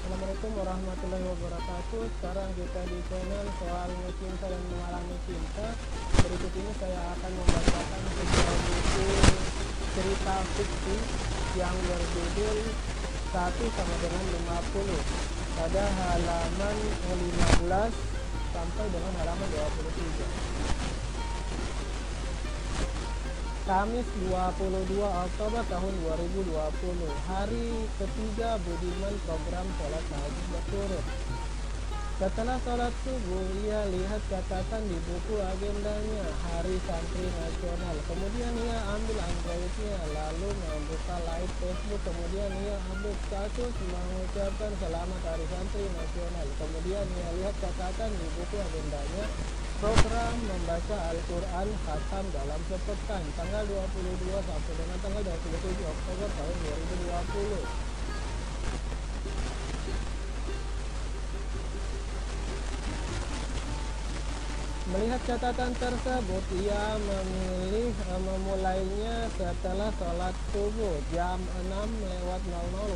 Assalamualaikum warahmatullahi wabarakatuh. Sekarang kita di channel Soal Mencinta dan Mengalami Cinta. Berikut ini saya akan membacakan sebuah buku cerita fiksi yang berjudul 1 sama dengan 50 pada halaman 15 sampai dengan halaman 23. Kamis 22 Oktober tahun 2020, hari ketiga Budiman program sholat tahajud berturut. Setelah sholat subuh, ia lihat catatan di buku agendanya Hari Santri Nasional. Kemudian ia ambil Androidnya, lalu membuka live Facebook. Kemudian ia update status mengucapkan selamat Hari Santri Nasional. Kemudian ia lihat catatan di buku agendanya program membaca Al-Quran khatam dalam sepekan tanggal 22 sampai dengan tanggal 27 Oktober tahun 2020. Melihat catatan tersebut, ia memilih memulainya setelah sholat subuh jam 6:00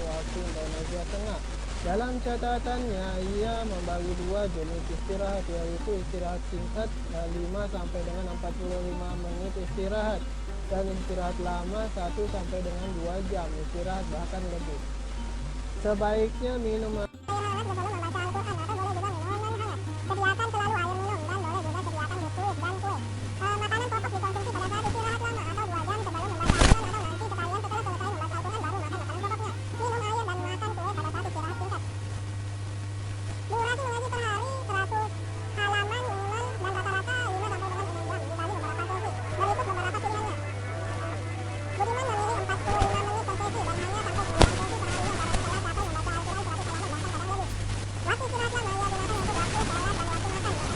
waktu Indonesia Tengah. Dalam catatannya, ia membagi dua jenis istirahat, yaitu istirahat singkat 5 sampai dengan 45 menit istirahat, dan istirahat lama 1 sampai dengan 2 jam istirahat bahkan lebih. Sebaiknya minum sediakan selalu air minum dan boleh juga sediakan biskuit dan kue. Makanan pokok dikonsumsi pada saat istirahat lama atau 2 jam sebelum membaca Al-Quran, atau nanti sekalian setelah selesai membaca Al-Quran baru makan makanan pokoknya. Minum air dan makan kue pada saat istirahat singkat. Durasi mengaji per hari 100 halaman minimal dan rata-rata 5 sampai dengan 6 jam dibagi beberapa sesi. Berikut beberapa pilihannya. Budiman memilih 45 menit per sesi dan hanya sampai 9 sesi perharinya pada setelah capek membaca Al-Quran 100 halaman bahkan kadang lebih. Waktu istirahat lama ia gunakan untuk waktu sholat dan waktu makan.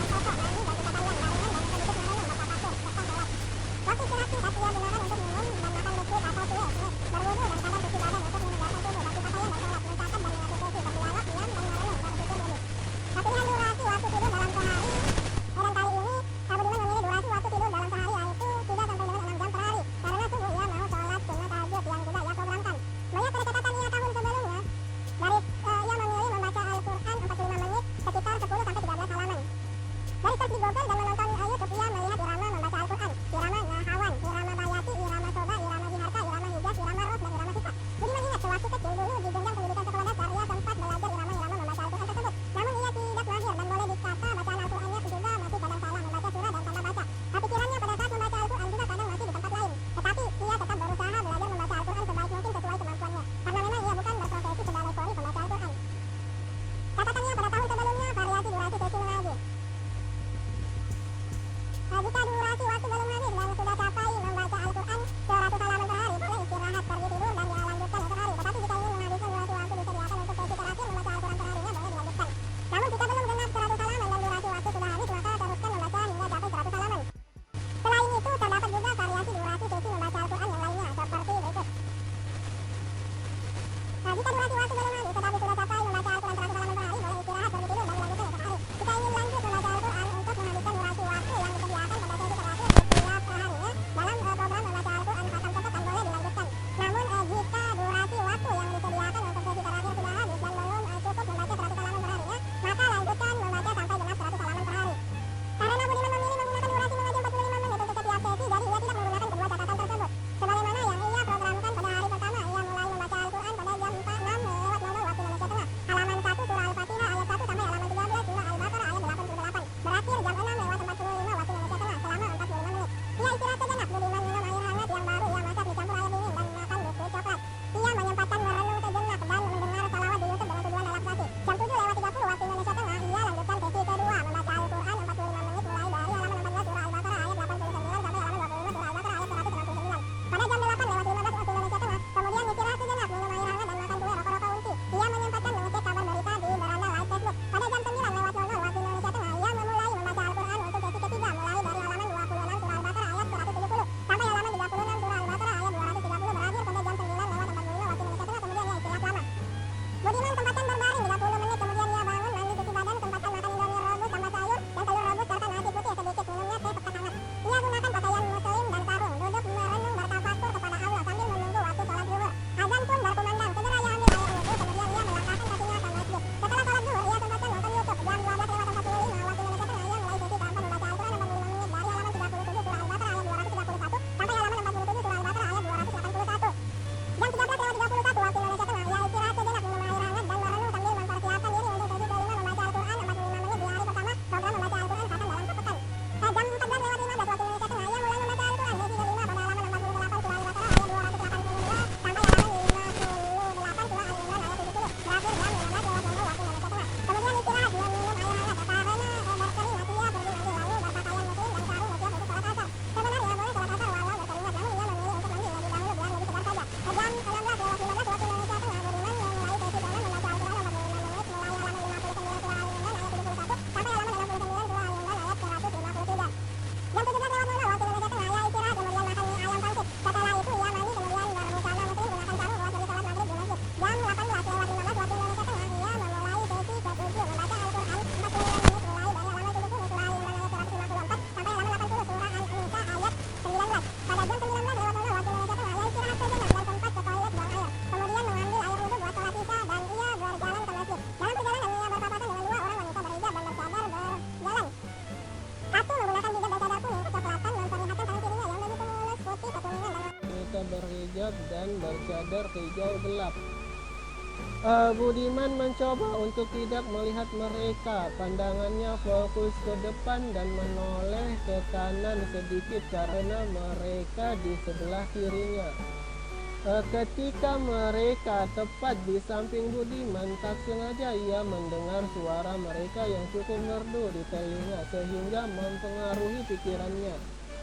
bercadar hijau gelap. Budiman mencoba untuk tidak melihat mereka. Pandangannya fokus ke depan dan menoleh ke kanan sedikit karena mereka di sebelah kirinya. Ketika mereka tepat di samping Budiman, tak sengaja ia mendengar suara mereka yang cukup merdu di telinga sehingga mempengaruhi pikirannya.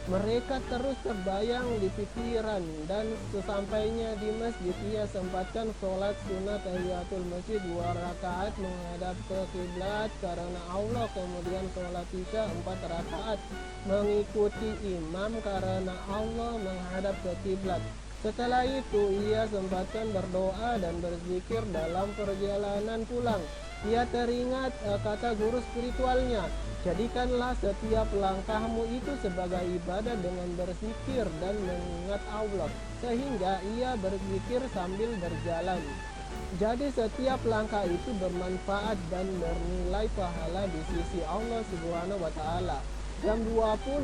Mereka terus terbayang di pikiran, dan sesampainya di masjid ia sempatkan sholat sunat tahiyatul masjid 2 rakaat menghadap ke kiblat karena Allah, kemudian sholat isya 4 rakaat mengikuti imam karena Allah menghadap ke kiblat. Setelah itu ia sempatkan berdoa dan berzikir dalam perjalanan pulang. Ia teringat kata guru spiritualnya, jadikanlah setiap langkahmu itu sebagai ibadah dengan berzikir dan mengingat Allah, sehingga ia berzikir sambil berjalan. Jadi setiap langkah itu bermanfaat dan bernilai pahala di sisi Allah Subhanahu wa Ta'ala. Jam 20.00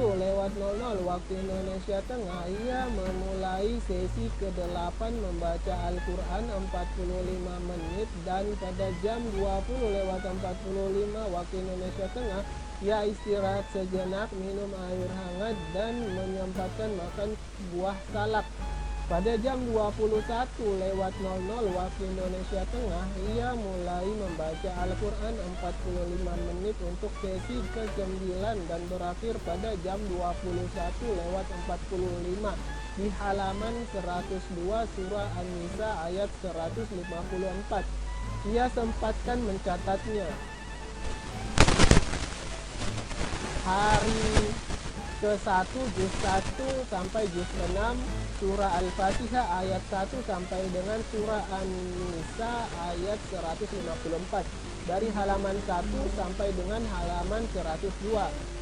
waktu Indonesia Tengah, ia memulai sesi ke-8 membaca Al-Quran 45 menit, dan pada jam 20.45 waktu Indonesia Tengah, ia istirahat sejenak, minum air hangat, dan menyempatkan makan buah salak. Pada jam 21.00 waktu Indonesia Tengah, ia mulai membaca Al-Quran 45 menit untuk sesi ke-9 dan berakhir pada jam 21.45 di halaman 102 surah An-Nisa ayat 154. Ia sempatkan mencatatnya. Hari ke-1 juz 1 sampai juz 6 surah Al-Fatihah ayat 1 sampai dengan surah An-Nisa ayat 154 dari halaman 1 sampai dengan halaman 102.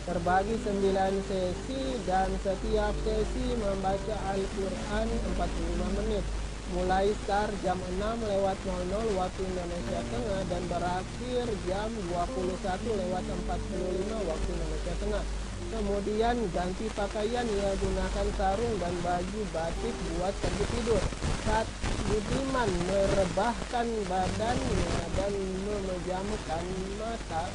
Terbagi 9 sesi dan setiap sesi membaca Al-Quran 45 menit. Mulai start jam 6.00 waktu Indonesia Tengah dan berakhir jam 21.45 waktu Indonesia Tengah. Kemudian ganti pakaian, ia gunakan sarung dan baju batik buat pergi tidur. Saat Budiman merebahkan badannya dan memejamkan mata,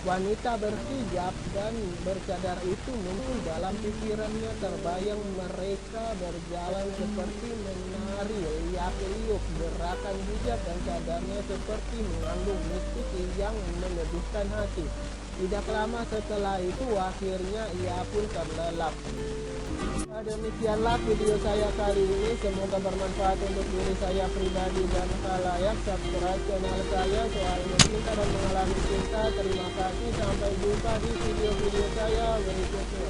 wanita berhijab dan bercadar itu muncul dalam pikirannya. Terbayang mereka berjalan seperti menari liak-liuk. Gerakan hijab dan cadarnya seperti mengandung mistik yang menyedihkan hati. Tidak lama setelah itu akhirnya ia pun terlelap. Demikianlah video saya kali ini, semoga bermanfaat untuk diri saya pribadi dan khalayak. Subscribe channel saya Soal Mencinta dan Mengalami Cinta. Terima kasih, sampai jumpa di video-video saya berikutnya.